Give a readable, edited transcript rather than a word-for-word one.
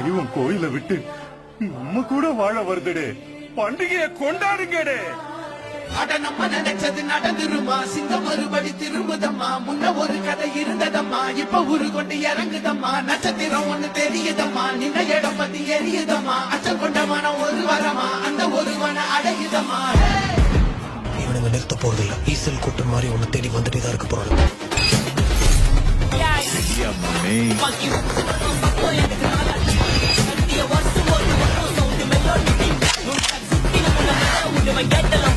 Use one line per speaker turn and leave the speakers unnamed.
தெய்வம் கோயில விட்டு நம்ம கூட வாழ வருதுடே. பண்டிகையை கொண்டாடுங்கடே.
அட நம்ம நினைச்சது நடந்துருமா, சிங்கம் மறுபடி திரும்புதம்மா. முன்ன ஒரு கதை இருந்ததம்மா, இப்ப உரு கொண்டு இறங்குதம்மா. நட்சத்திரம் ஒண்ணு தெரியுதம்மா, நின்ன இடம் பத்தி எரியுதம்மா. அச்சம் கொண்ட மனம் ஒரு வரமா, அந்த ஒருவன அடையுதம்மா.
இவனுங்க நிறுத்த போறதில்ல. ஈசல் கூட்டம் மாதிரி ஒண்ணு தேடி வந்துட்டே தான் இருக்க போறாங்க.
Get the